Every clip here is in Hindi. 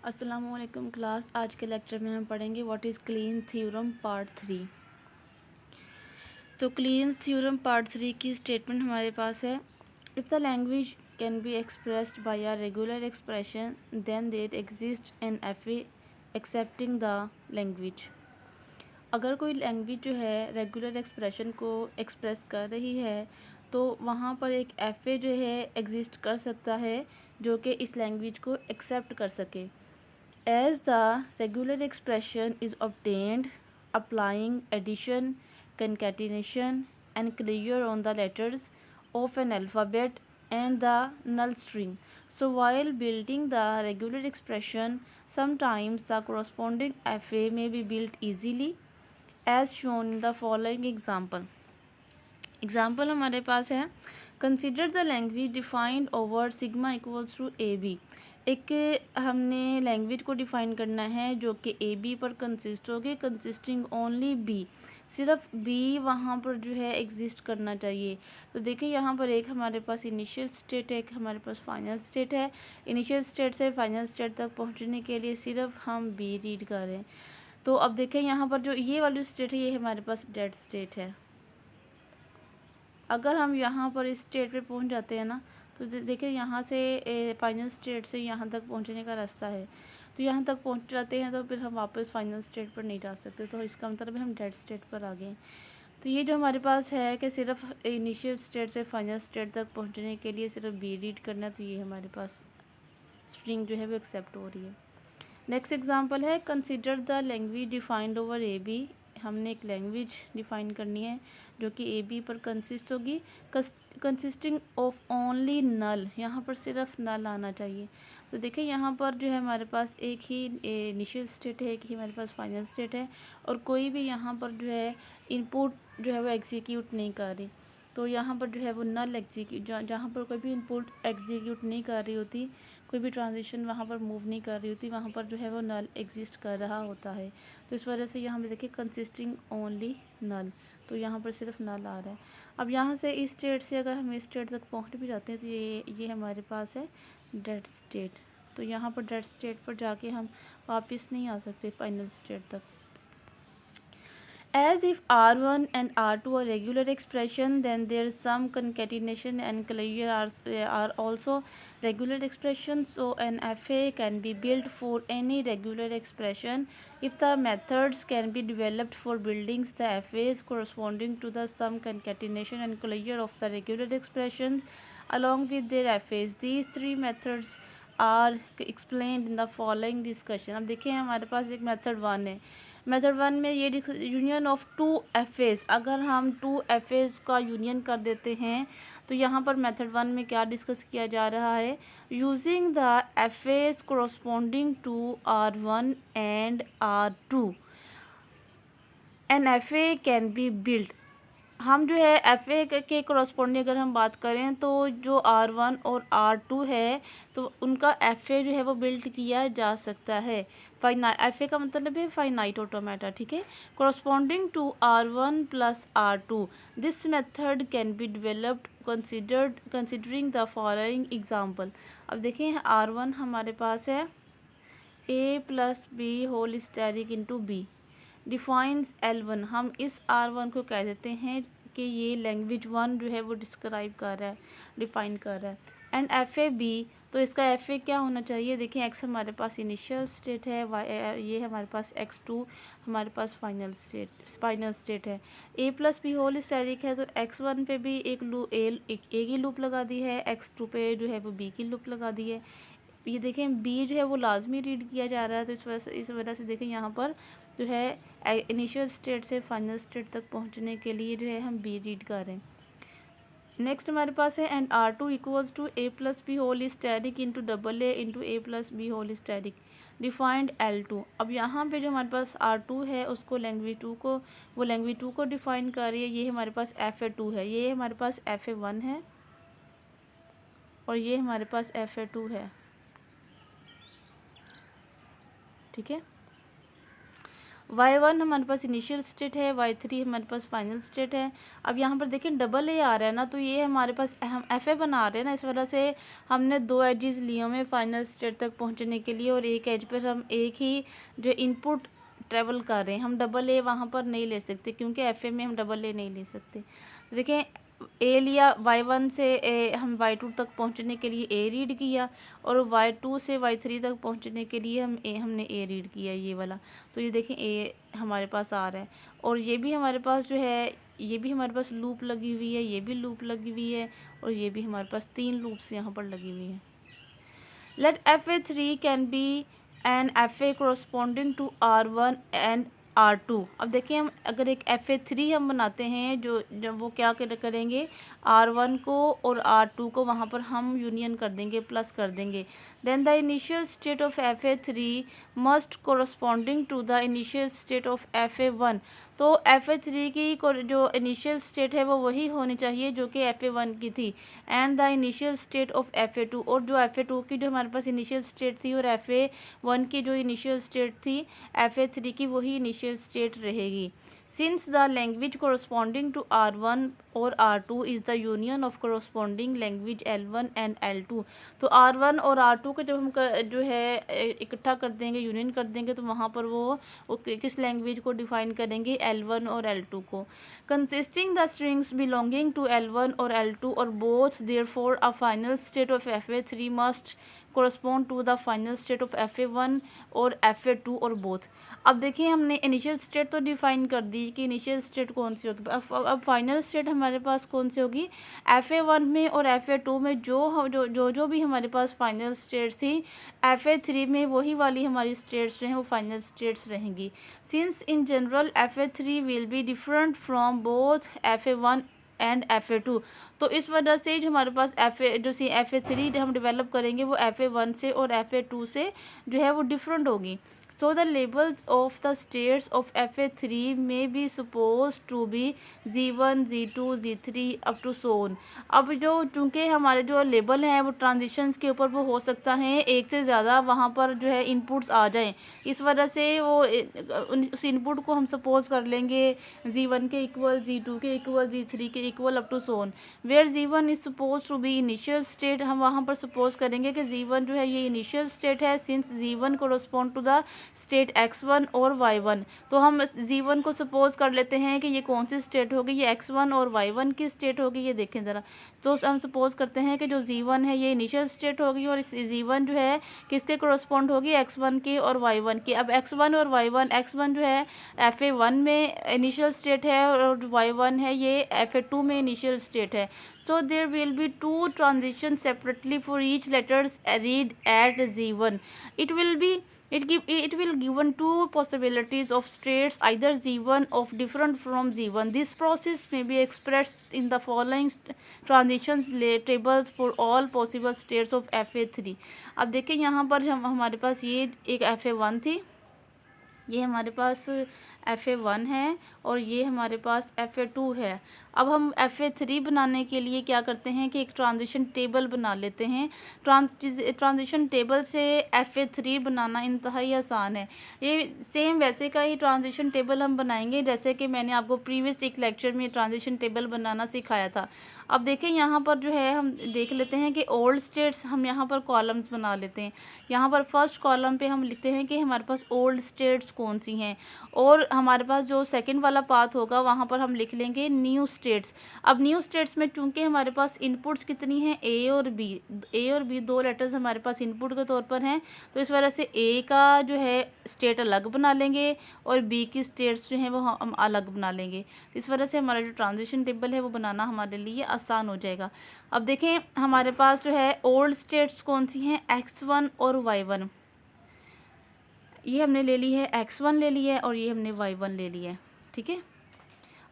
अस्सलामुअलैकुम क्लास। आज के लेक्चर में हम पढ़ेंगे what is clean theorem part 3। तो क्लीन थ्योरम पार्ट 3 की स्टेटमेंट हमारे पास है, if the language can be expressed by a regular expression then there exist an F A accepting the language. अगर कोई लैंग्वेज जो है रेगुलर एक्सप्रेशन को एक्सप्रेस कर रही है तो वहाँ पर एक एफ ए जो है एग्जिस्ट कर सकता है जो कि इस लैंग्वेज को एक्सेप्ट कर सके। As the regular expression is obtained applying addition, concatenation, and clear on the letters of an alphabet and the null string. So while building the regular expression, sometimes the corresponding FA may be built easily as shown in the following example. Example हमारे पास है, consider the language defined over sigma equals to A B. एक हमने लैंग्वेज को डिफ़ाइन करना है जो कि ए बी पर कंसिस्ट होगी, कंसिस्टिंग ओनली बी, सिर्फ बी वहाँ पर जो है एग्जिस्ट करना चाहिए। तो देखिए यहाँ पर एक हमारे पास इनिशियल स्टेट है, एक हमारे पास फाइनल स्टेट है। इनिशियल स्टेट से फाइनल स्टेट तक पहुँचने के लिए सिर्फ हम बी रीड कर रहे हैं। तो अब देखें यहाँ पर जो ये वाली स्टेट है ये हमारे पास डेड स्टेट है। अगर हम यहाँ पर इस स्टेट पे पहुँच जाते हैं ना तो देखिए यहाँ से फाइनल स्टेट से यहाँ तक पहुँचने का रास्ता है, तो यहाँ तक पहुँच जाते हैं तो फिर हम वापस फाइनल स्टेट पर नहीं जा सकते, तो इसका मतलब हम डेड स्टेट पर आ गए। तो ये जो हमारे पास है कि सिर्फ इनिशियल स्टेट से फाइनल स्टेट तक पहुँचने के लिए सिर्फ बी रीड करना, तो ये हमारे पास स्ट्रिंग जो है वो एक्सेप्ट हो रही है। नेक्स्ट एग्जांपल है, consider the language defined over A B. हमने एक लैंग्वेज डिफ़ाइन करनी है जो कि ए बी पर कंसिस्ट होगी, कंसिस्टिंग ऑफ ओनली नल। यहाँ पर सिर्फ नल आना चाहिए। तो देखिए यहाँ पर जो है हमारे पास एक ही इनिशियल स्टेट है, एक ही हमारे पास फाइनल स्टेट है, और कोई भी यहाँ पर जो है इनपुट जो है वो एग्जीक्यूट नहीं कर रही। तो यहाँ पर जो है वो नल एग्जीक्यूट, जहाँ पर कोई भी इनपुट एग्जीक्यूट नहीं कर रही होती, कोई भी ट्रांजिशन वहाँ पर मूव नहीं कर रही होती, वहाँ पर जो है वो नल एग्जिस्ट कर रहा होता है। तो इस वजह से यहाँ पर देखिए कंसिस्टिंग ओनली नल, तो यहाँ पर सिर्फ नल आ रहा है। अब यहाँ से इस स्टेट से अगर हम इस स्टेट तक पहुँच भी जाते हैं तो ये हमारे पास है डेड स्टेट। तो यहाँ पर डेड स्टेट पर जाके हम वापस नहीं आ सकते फाइनल स्टेट तक। As if R1 and R2 are regular expression, then there is some concatenation and clear are also regular expressions. So an FA can be built for any regular expression if the methods can be developed for building the FAs corresponding to the sum, concatenation and clear of the regular expressions along with their FAs. These three methods are explained in the following discussion. अब देखिए हमारे पास एक मेथड 1 है। मेथड 1 में ये union of two F As, अगर हम टू एफ एज का यूनियन कर देते हैं तो यहाँ पर मेथड 1 में क्या डिस्कस किया जा रहा है, using the F As corresponding to R1 and R2 an F A can be build. हम जो है एफ ए के कोरस्पॉन्डिंग अगर हम बात करें तो जो R1 और R2 है तो उनका एफ ए जो है वो बिल्ड किया जा सकता है। एफ ए का मतलब है फाइनाइट ऑटोमेटा, ठीक है, corresponding to R1 plus R2। This method can be developed considering the following example. अब देखें R1 हमारे पास है a plus B whole steric into B defines L1। हम इस R1 को कह देते हैं कि ये लैंग्वेज 1 जो है वो डिस्क्राइब कर रहा है, डिफ़ाइन कर रहा है। एंड एफ ए बी, तो इसका एफ ए क्या होना चाहिए, देखिए एक्स हमारे पास इनिशियल स्टेट है, ये हमारे पास x2 हमारे पास फाइनल स्टेट है। a plus B whole steric है तो x1 पे भी एक ए की लूप लगा दी है, x2 पे जो है वो b की लूप लगा दी है। ये देखें बी जो है वो लाजमी रीड किया जा रहा है, तो इस वजह से देखें यहाँ पर जो है इनिशियल स्टेट से फाइनल स्टेट तक पहुँचने के लिए जो है हम बी रीड कर रहे हैं। नेक्स्ट हमारे पास है and R2 equals to a plus B whole static into double A into A plus B whole static defined L2। अब यहाँ पे जो हमारे पास R2 है उसको लैंग्वेज 2 को डिफ़ाइन कर रही है। ये हमारे पास FA2 है, ये हमारे पास FA1 है और ये हमारे पास FA2 है, ठीक है। y1 हमारे पास इनिशियल स्टेट है, y3 हमारे पास फाइनल स्टेट है। अब यहाँ पर देखें डबल ए आ रहा है ना, तो ये हमारे पास हम एफ ए बना रहे हैं ना, इस वजह से हमने दो एजेस लिए हुए फाइनल स्टेट तक पहुँचने के लिए, और एक एज पर हम एक ही जो इनपुट ट्रेवल कर रहे हैं। हम डबल ए वहाँ पर नहीं ले सकते क्योंकि एफ ए में हम डबल ए नहीं ले सकते। देखें ए लिया, y1 से हम y2 तक पहुंचने के लिए ए रीड किया, और y2 से y3 तक पहुंचने के लिए हमने ए रीड किया, ये वाला। तो ये देखें ए हमारे पास आ रहा है, और ये भी हमारे पास जो है, ये भी हमारे पास लूप लगी हुई है, ये भी लूप लगी हुई है, और ये भी हमारे पास 3 लूप्स यहाँ पर लगी हुई हैं। Let FA3 can be an FA corresponding to R1 and R2। अब देखिए हम अगर एक FA3 हम बनाते हैं, जो जब वो क्या करेंगे, R1 को और R2 को वहाँ पर हम यूनियन कर देंगे, प्लस कर देंगे। Then the initial state of FA3 must corresponding to the initial state of FA1। तो FA3 की जो इनिशियल स्टेट है वो वही होनी चाहिए जो कि FA1 की थी, and the initial state of FA2, और जो FA2 की जो हमारे पास इनिशियल स्टेट थी और FA1 की जो इनिशियल स्टेट थी FA3 की, वही इनिशियल स्टेट रहेगी। Since the language corresponding to R1 और R2 is the union of corresponding language L1 and L2। तो R1 और R2 को जब हम जो है इकट्ठा कर देंगे, यूनियन कर देंगे, तो वहाँ पर वो किस लैंग्वेज को डिफाइन करेंगे, L1 और L2 को। Consisting the strings belonging to L1 और L2 और both therefore a final state of FA3 must correspond to the final state of FA1 और FA2 और बोथ। अब देखिए हमने इनिशियल स्टेट तो डिफाइन कर दी कि इनिशियल स्टेट कौन सी होगी। अब फाइनल स्टेट हमारे पास कौन सी होगी, FA1 में और FA2 में जो भी हमारे पास फाइनल स्टेट्स थी, FA3 में वही वाली हमारी स्टेट्स जो हैं वो फाइनल स्टेट्स रहेंगी। Since in general FA3 will be different from both FA1 and FA2, तो इस वजह से जो हमारे पास FA3 हम डेवलप करेंगे वो FA1 से और FA2 से जो है वो डिफरेंट होगी। So the labels of the states of FA3 में be supposed to be Z1, Z2, Z3 up to so on. अब जो चूँकि हमारे जो लेबल हैं वो ट्रांजिशंस के ऊपर वो हो सकता है एक से ज़्यादा वहाँ पर जो है इनपुट्स आ जाएं, इस वजह से वो उस इनपुट को हम सपोज कर लेंगे Z1 के इक्वल, Z2 के इक्वल, Z3 के equal up to so on. Where Z1 is suppose to be initial state, हम वहाँ पर सपोज करेंगे कि Z1 जो है ये इनिशियल स्टेट है, since Z1 correspond to the state X1 और Y1। तो हम Z1 को सपोज कर लेते हैं कि ये कौन सी स्टेट होगी, ये X1 और Y1 की स्टेट होगी। ये देखें ज़रा, तो हम सपोज करते हैं कि जो Z1 है ये इनिशियल स्टेट होगी, और Z1 जो है किसके कोरस्पॉन्ड होगी, X1 की और Y1 की। अब X1 और Y1, X1 जो है FA1 में इनिशियल स्टेट है और Y1 है ये FA2 में इनिशियल स्टेट है। So there will be two transitions separately for each letters read at Z1. It will given two possibilities of states, either Z1 of different from Z1. This process may be expressed in the following transitions tables for all possible states of FA3. अब देखिए यहाँ पर हमारे पास ये एक FA1 थी, ये हमारे पास FA1 है, और ये हमारे पास FA2 है। अब हम FA3 बनाने के लिए क्या करते हैं कि एक ट्रांजिशन टेबल बना लेते हैं। ट्रांजिशन टेबल से FA3 बनाना इंतहाई आसान है। ये सेम वैसे का ही ट्रांजिशन टेबल हम बनाएंगे जैसे कि मैंने आपको प्रीवियस एक लेक्चर में ट्रांजिशन टेबल बनाना सिखाया था। अब देखें यहाँ पर जो है हम देख लेते हैं कि ओल्ड स्टेट्स, हम यहाँ पर कॉलम्स बना लेते हैं। यहाँ पर फर्स्ट कॉलम पे हम लिखते हैं कि हमारे पास ओल्ड स्टेट्स कौन सी हैं, और हमारे पास जो सेकंड वाला पाथ होगा वहाँ पर हम लिख लेंगे न्यू स्टेट्स। अब न्यू स्टेट्स में चूंकि हमारे पास इनपुट्स कितनी हैं, ए और बी दो लेटर्स हमारे पास इनपुट के तौर पर हैं, तो इस वजह से ए का जो है स्टेट अलग बना लेंगे और बी की स्टेट्स जो हैं वो हम अलग बना लेंगे। इस वजह से हमारा जो ट्रांजिशन टेबल है वो बनाना हमारे लिए आसान हो जाएगा। अब देखें हमारे पास जो है ओल्ड स्टेट्स कौन सी हैं, X1 और Y1। ये हमने ले ली है, X1 ले ली है, और ये हमने Y1 ले ली है, ठीक है।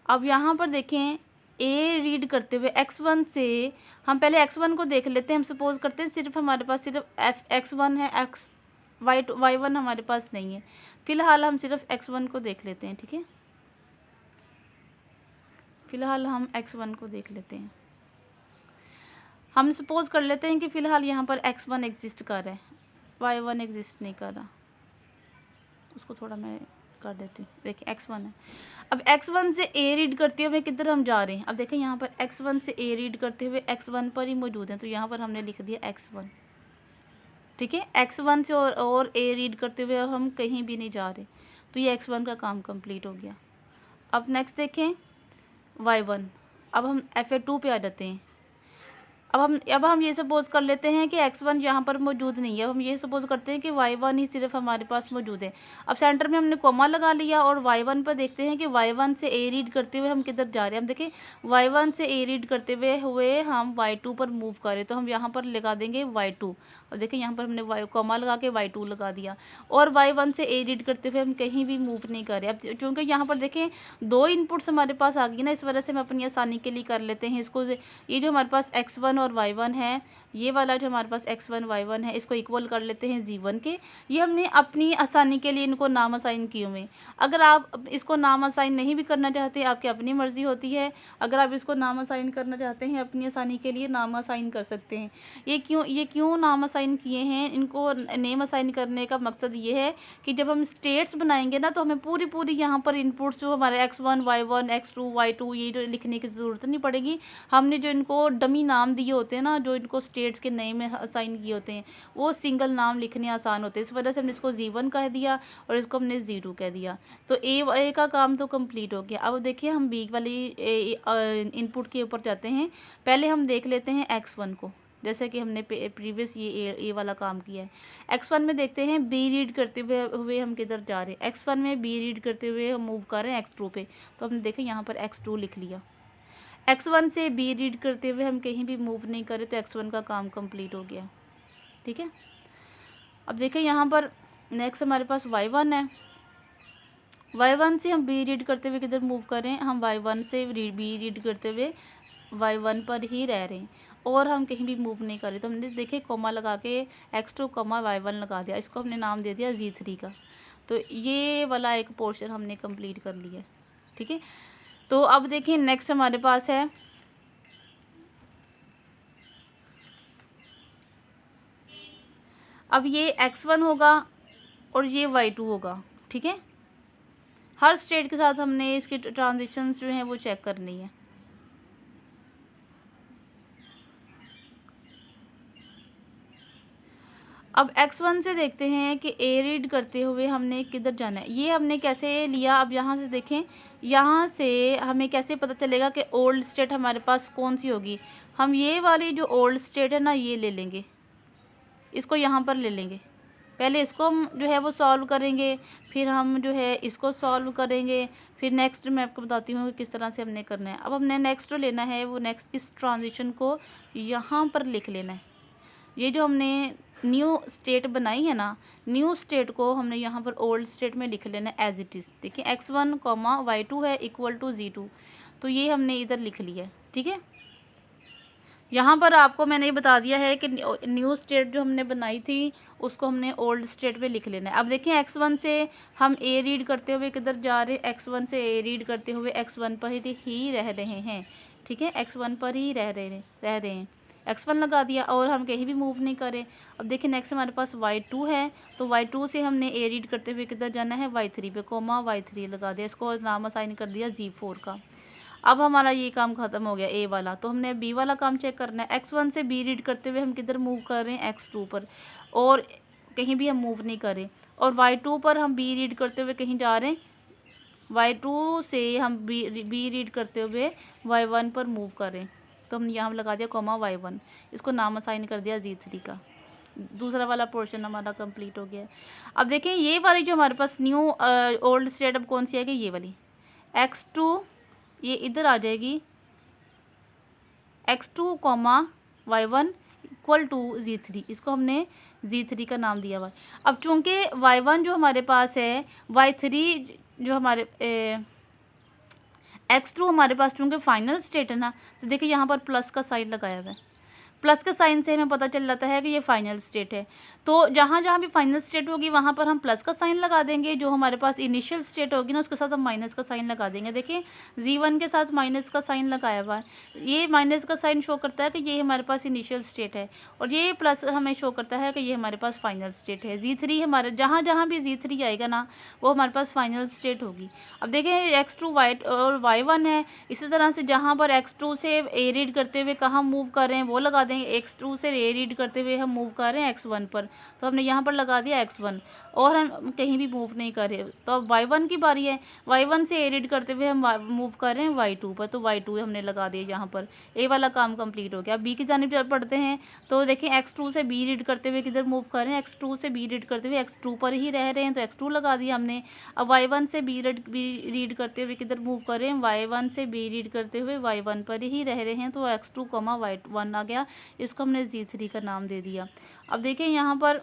अब यहाँ पर देखें ए रीड करते हुए X1 से हम पहले X1 को देख लेते हैं। हम सपोज करते हैं सिर्फ हमारे पास सिर्फ X1 है, Y1 हमारे पास नहीं है। फ़िलहाल हम सिर्फ X1 को देख लेते हैं, ठीक है। फ़िलहाल हम X1 को देख लेते हैं। हम सपोज कर लेते हैं कि फ़िलहाल यहाँ पर X1 एग्जिस्ट कर रहा है, Y1 एग्जिस्ट नहीं कर रहा। उसको थोड़ा मैं कर देती हूँ। देखिए x1 है, अब x1 से a रीड करते हुए किधर हम जा रहे हैं, अब देखें यहाँ पर x1 से a रीड करते हुए x1 पर ही मौजूद है, तो यहाँ पर हमने लिख दिया x1। ठीक है, x1 से और a रीड करते हुए हम कहीं भी नहीं जा रहे, तो ये x1 का काम कंप्लीट हो गया। अब नेक्स्ट देखें y1, अब हम FA2 पे आ जाते हैं। अब हम ये सपोज कर लेते हैं कि x1 यहाँ पर मौजूद नहीं है, अब हम ये सपोज करते हैं कि y1 ही सिर्फ हमारे पास मौजूद है। अब सेंटर में हमने कॉमा लगा लिया और y1 पर देखते हैं कि y1 से a रीड करते हुए हम किधर जा रहे हैं। हम देखें y1 से a रीड करते हुए हम y2 पर मूव कर रहे हैं, तो हम यहाँ पर लगा देंगे y2। अब देखें यहाँ पर हमने कॉमा लगा के y2 लगा दिया, और y1 से a रीड करते हुए हम कहीं भी मूव नहीं कर रहे। अब चूँकि यहाँ पर देखें 2 इनपुट्स हमारे पास आ गई ना, इस वजह से हम अपनी आसानी के लिए कर लेते हैं इसको। ये जो हमारे पास x1 और y1 है, ये वाला जो हमारे पास x1 y1 है, इसको इक्वल कर लेते हैं g1 के। ये हमने अपनी आसानी के लिए इनको नाम असाइन किए हुए। अगर आप इसको नाम असाइन नहीं भी करना चाहते, आपकी अपनी मर्ज़ी होती है। अगर आप इसको नाम असाइन करना चाहते हैं अपनी आसानी के लिए, नाम असाइन कर सकते हैं। ये क्यों नाम असाइन किए हैं, इनको नेम असाइन करने का मकसद ये है कि जब हम स्टेट्स बनाएंगे ना, तो हमें पूरी यहाँ पर इनपुट्स जो हमारे x1 y1 x2 y2 ये जो लिखने की ज़रूरत नहीं पड़ेगी। हमने जो इनको डमी नाम दिए होते हैं ना, जो इनको स्टेट्स के नेम में असाइन किए होते हैं, वो सिंगल नाम लिखने आसान होते हैं। इस वजह से हमने इसको g1 कह दिया और इसको हमने 0 कह दिया। तो ए का काम तो कंप्लीट हो गया। अब देखिए हम बी वाली इनपुट के ऊपर जाते हैं। पहले हम देख लेते हैं x1 को, जैसे कि हमने प्रीवियस ये ए वाला काम किया है। x1 में देखते हैं बी रीड करते हुए हम किधर जा रहे हैं। x1 में बी रीड करते हुए हम मूव कर रहे हैं x2 पे, तो हमने देखें यहाँ पर x2 लिख लिया। x1 से b रीड करते हुए हम कहीं भी मूव नहीं करें, तो x1 का काम कंप्लीट हो गया। ठीक है, अब देखें यहाँ पर नेक्स्ट हमारे पास y1 है। y1 से हम b रीड करते हुए किधर मूव करें, हम y1 से b रीड करते हुए y1 पर ही रह रहे हैं और हम कहीं भी मूव नहीं कर रहे। तो हमने देखे कॉमा लगा के x2 y1 लगा दिया, इसको हमने नाम दे दिया g3 का। तो ये वाला एक पोर्शन हमने कंप्लीट कर लिया। ठीक है, तो अब देखिए नेक्स्ट हमारे पास है अब ये x1 होगा और ये y2 होगा। ठीक है, हर स्टेट के साथ हमने इसकी ट्रांजिशंस जो हैं वो चेक करनी है। अब x1 से देखते हैं कि a रीड करते हुए हमने किधर जाना है। ये हमने कैसे लिया, अब यहाँ से देखें, यहाँ से हमें कैसे पता चलेगा कि ओल्ड स्टेट हमारे पास कौन सी होगी। हम ये वाली जो ओल्ड स्टेट है ना, ये ले लेंगे, इसको यहाँ पर ले लेंगे। पहले इसको हम जो है वो सॉल्व करेंगे, फिर हम जो है इसको सॉल्व करेंगे, फिर नेक्स्ट मैं आपको बताती हूँ कि किस तरह से हमने करना है। अब हमने नेक्स्ट जो लेना है वो नेक्स्ट इस ट्रांजिशन को यहाँ पर लिख लेना है। ये जो हमने न्यू स्टेट बनाई है ना, न्यू स्टेट को हमने यहाँ पर ओल्ड स्टेट में लिख लेना है एज इट इज़। देखिए x1 y2 है इक्वल टू g2, तो ये हमने इधर लिख लिया है। ठीक है, यहाँ पर आपको मैंने ये बता दिया है कि न्यू स्टेट जो हमने बनाई थी उसको हमने ओल्ड स्टेट में लिख लेना है। अब देखिए x1 से हम a रीड करते हुए किधर जा रहे हैं, x1 से a रीड करते हुए x1 पर ही रह रहे हैं। ठीक है, x1 पर ही रह रहे हैं, x1 लगा दिया और हम कहीं भी मूव नहीं करें। अब देखिए नेक्स्ट हमारे पास y2 है, तो y2 से हमने a रीड करते हुए किधर जाना है, y3 पे, y3 लगा दिया, इसको नाम असाइन कर दिया g4 का। अब हमारा ये काम ख़त्म हो गया a वाला, तो हमने b वाला काम चेक करना है। x1 से b रीड करते हुए हम किधर मूव कर रहे हैं, x2 पर, और कहीं भी हम मूव नहीं कर रहे। और y2 पर हम b रीड करते हुए कहीं जा रहे हैं, y2 से हम b रीड करते हुए y1 पर मूव कर रहे हैं, तो हमने यहाँ लगा दिया y1, इसको नाम असाइन कर दिया g3 का। दूसरा वाला पोर्शन हमारा कंप्लीट हो गया। अब देखें ये वाली जो हमारे पास न्यू ओल्ड स्टेट अब कौन सी है कि ये वाली x2, ये इधर आ जाएगी, x2 y1 equal to g3, इसको हमने g3 का नाम दिया हुआ है। अब चूँकि y1 जो हमारे पास है, y3 जो हमारे x2 हमारे पास चूँकि फाइनल स्टेट है ना, तो देखिए यहाँ पर प्लस का साइन लगाया हुआ है। प्लस के साइन से हमें पता चल जाता है कि ये फाइनल स्टेट है। तो जहाँ जहाँ भी फाइनल स्टेट होगी वहाँ पर हम प्लस का साइन लगा देंगे, जो हमारे पास इनिशियल स्टेट होगी ना उसके साथ हम माइनस का साइन लगा देंगे। देखिए Z1 के साथ माइनस का साइन लगाया हुआ है, ये माइनस का साइन शो करता है कि ये हमारे पास इनिशियल स्टेट है, और ये प्लस हमें शो करता है कि ये हमारे पास फाइनल स्टेट है। Z3 हमारे जहाँ जहाँ भी Z3 आएगा ना वो हमारे पास फाइनल स्टेट होगी। अब देखें x2 y और y1 है, इसी तरह से जहाँ पर x2 से a रीड करते हुए कहाँ मूव कर रहे हैं वो लगा देंगे। x2 से a रीड करते हुए हम मूव कर रहे हैं x1 पर, तो हमने यहाँ पर लगा दिया x1, और हम कहीं भी मूव नहीं कर रहे। तो अब y1 की बारी है, y1 से a रीड करते हुए हम मूव कर रहे हैं y2 पर, तो y2 हमने लगा दिया यहाँ पर। a वाला काम कंप्लीट हो गया। b की जानिब पढ़ते हैं, तो देखें x2 से b रीड करते हुए किधर मूव कर रहे हैं, x2 से b रीड करते हुए x2 पर ही रह रहे हैं, तो x2 लगा दिया हमने। अब y1 से b रीड करते हुए किधर मूव कर रहे हैं, y1 से b रीड करते हुए y1 पर ही रह रहे हैं, तो x2, y1 आ गया, इसको हमने Z3 का नाम दे दिया। अब देखें यहाँ पर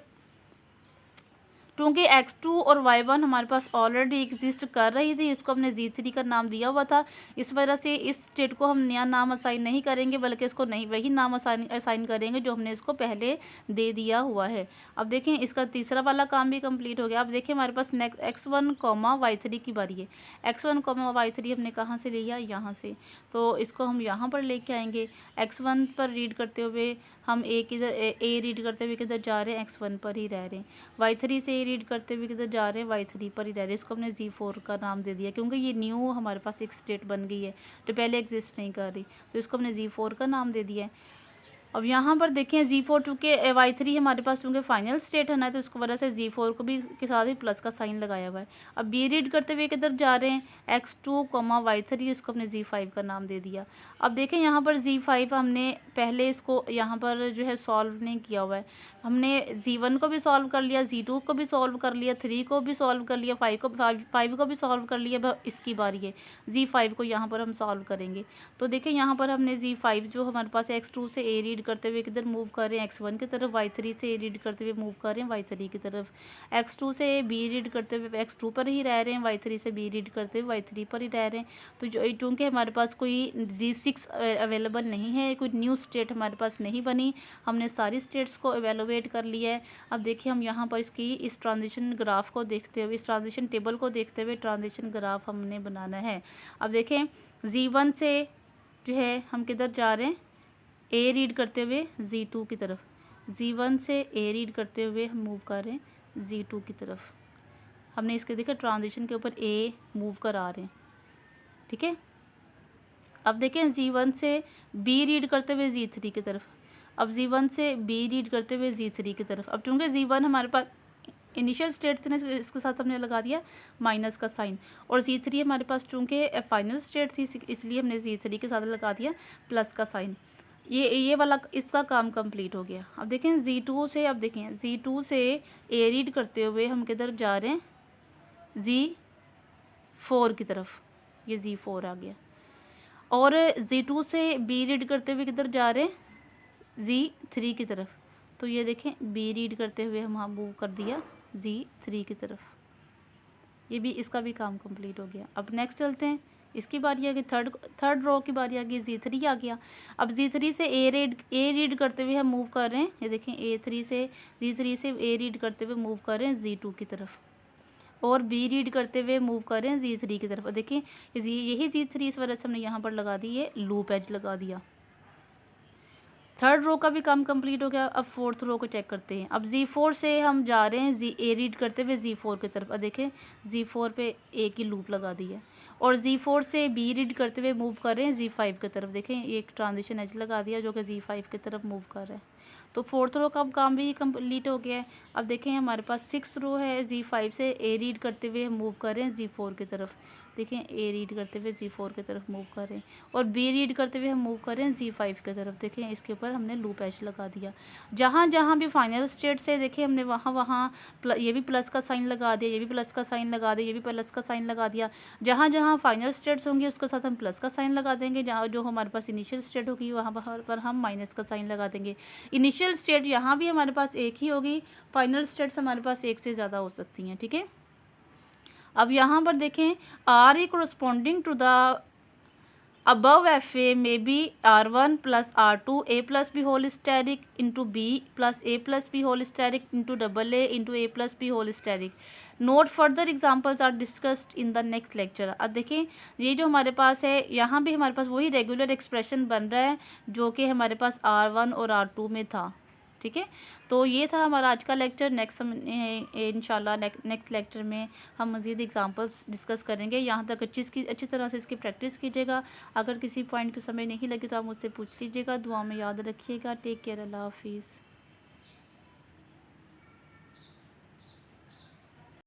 क्योंकि x2 और y1 हमारे पास ऑलरेडी एग्जिस्ट कर रही थी, इसको हमने Z3 का नाम दिया हुआ था, इस वजह से इस स्टेट को हम नया नाम असाइन नहीं करेंगे, बल्कि इसको नहीं वही नाम असाइन करेंगे जो हमने इसको पहले दे दिया हुआ है। अब देखें इसका तीसरा वाला काम भी कंप्लीट हो गया। अब देखें हमारे पास नेक्स्ट x1, y3 की बारी है। x1, y3 हमने कहाँ से लिया, यहाँ से, तो इसको हम यहाँ पर लेके आएंगे। x1 पर रीड करते हुए हम a रीड करते हुए किधर जा रहे हैं, x1 पर ही रह रहे हैं। y3 से a रीड करते हुए किधर जा रहे हैं, y3 पर ही रह रहे हैं। इसको हमने Z4 का नाम दे दिया, क्योंकि ये न्यू हमारे पास एक स्टेट बन गई है जो पहले एग्जिस्ट नहीं कर रही, तो इसको हमने Z4 का नाम दे दिया है। अब यहाँ पर देखें Z4 चूँकि y3 हमारे पास चूँकि फाइनल स्टेट है ना, तो इसको वजह से Z4 को भी के साथ ही प्लस का साइन लगाया हुआ है। अब b रीड करते हुए किधर जा रहे हैं, x2, y3, इसको हमने Z5 का नाम दे दिया। अब देखें यहाँ पर Z5 हमने पहले इसको यहाँ पर जो है सॉल्व नहीं किया हुआ है, हमने Z1 को भी सॉल्व कर लिया, Z2 को भी सॉल्व कर लिया, 3 को भी सॉल्व कर लिया, 5 को भी सॉल्व कर लिया। अब इसकी बारी है, Z5 को यहाँ पर हम सॉल्व करेंगे। तो देखें यहाँ पर हमने Z5 जो हमारे पास x2 से a रीड करते हुए किधर मूव कर रहे हैं, x1 की तरफ, y3 से a रीड करते हुए मूव कर रहे हैं y3 की तरफ, x2 से b रीड करते हुए x2 पर ही रह रहे हैं, y3 से b रीड करते हुए y3 पर ही रह रहे हैं। तो जो चूँकि हमारे पास कोई Z6 अवेलेबल नहीं है, कोई न्यू स्टेट हमारे पास नहीं बनी, हमने सारी स्टेट्स को एवेलुएट कर लिया है। अब देखिए हम यहाँ पर इसकी इस ट्रांजिशन ग्राफ को देखते हुए, इस ट्रांजिशन टेबल को देखते हुए ट्रांजिशन ग्राफ हमने बनाना है। अब देखें Z1 से जो है हम किधर जा रहे हैं, a रीड करते हुए Z2 की तरफ, Z1 से a रीड करते हुए हम मूव कर रहे हैं Z2 की तरफ। हमने इसके देखा ट्रांजिशन के ऊपर a मूव करा रहे हैं, ठीक है। अब देखें Z1 से b रीड करते हुए Z3 की तरफ, अब Z1 से b रीड करते हुए Z3 की तरफ। अब चूँकि Z1 हमारे पास इनिशियल स्टेट थे ना, इसके साथ हमने लगा दिया माइनस का साइन, और Z3 हमारे पास चूँकि फाइनल स्टेट थी, इसलिए हमने Z3 के साथ लगा दिया प्लस का साइन। ये वाला इसका काम कंप्लीट हो गया। अब देखें Z2 से, अब देखें Z2 से a रीड करते हुए हम किधर जा रहे हैं, Z4 की तरफ, ये Z4 आ गया, और Z2 से b रीड करते हुए किधर जा रहे हैं, Z3 की तरफ। तो ये देखें b रीड करते हुए हम मूव कर दिया Z3 की तरफ, ये भी इसका भी काम कंप्लीट हो गया। अब नेक्स्ट चलते हैं, इसकी बारी आ गई, थर्ड रो की बारी आ गई, Z3 आ गया। अब Z3 से a रीड करते हुए हम मूव कर रहे हैं, ये देखें Z3 से a रीड करते हुए मूव कर रहे हैं Z2 की तरफ, और b रीड करते हुए मूव कर रहे हैं Z3 की तरफ। देखें यही Z3, इस वजह से हमने यहाँ पर लगा दी, ये लूप एज लगा दिया। थर्ड रो का भी काम कंप्लीट हो गया। अब फोर्थ रो को चेक करते हैं। अब Z4 से हम जा रहे हैं a रीड करते हुए Z4 की तरफ, अब देखें Z4 पे a की लूप लगा दी है, और Z4 से b रीड करते हुए मूव कर रहे हैं Z5 की तरफ। देखें एक ट्रांजिशन एज लगा दिया जो कि Z5 की तरफ मूव कर रहा है। तो फोर्थ रो का काम भी कंप्लीट हो गया है। अब देखें हमारे पास सिक्स्थ रो है, Z5 से a रीड करते हुए हम मूव कर रहे हैं Z4 की तरफ। देखें a रीड करते हुए Z4 की तरफ मूव कर रहे हैं, और b रीड करते हुए हम मूव कर रहे हैं Z5 की तरफ। देखें इसके ऊपर हमने लूप एज लगा दिया। जहाँ जहाँ भी फाइनल स्टेट से देखें हमने वहाँ ये भी प्लस का साइन लगा दिया, ये भी प्लस का साइन लगा दिया, ये भी प्लस का साइन लगा दिया। जहाँ जहाँ फाइनल स्टेट्स होंगी उसके साथ हम प्लस का साइन लगा देंगे, जहाँ जो हमारे पास इनिशियल स्टेट होगी वहाँ पर हम माइनस का साइन लगा देंगे। इनिशियल स्टेट यहाँ भी हमारे पास एक ही होगी, फाइनल स्टेट्स हमारे पास एक से ज़्यादा हो सकती हैं, ठीक है। अब यहाँ पर देखें R corresponding to the above FA may be R1 plus R2 A plus B whole steric into B plus A plus B whole steric into double A into A plus B whole steric. Note further examples are discussed in the next lecture. अब देखें ये जो हमारे पास है यहाँ भी हमारे पास वही रेगुलर एक्सप्रेशन बन रहा है जो कि हमारे पास R1 और R2 में था. ठीक है, तो ये था हमारा आज का लेक्चर. नेक्स्ट इंशाल्लाह नेक्स्ट लेक्चर में हम मज़ीद एग्जांपल्स डिस्कस करेंगे. यहाँ तक अच्छी तरह से इसकी प्रैक्टिस कीजिएगा. अगर किसी पॉइंट की समझ नहीं लगी तो आप मुझसे पूछ लीजिएगा. दुआ में याद रखिएगा. Take care. अल्लाह हाफिज़.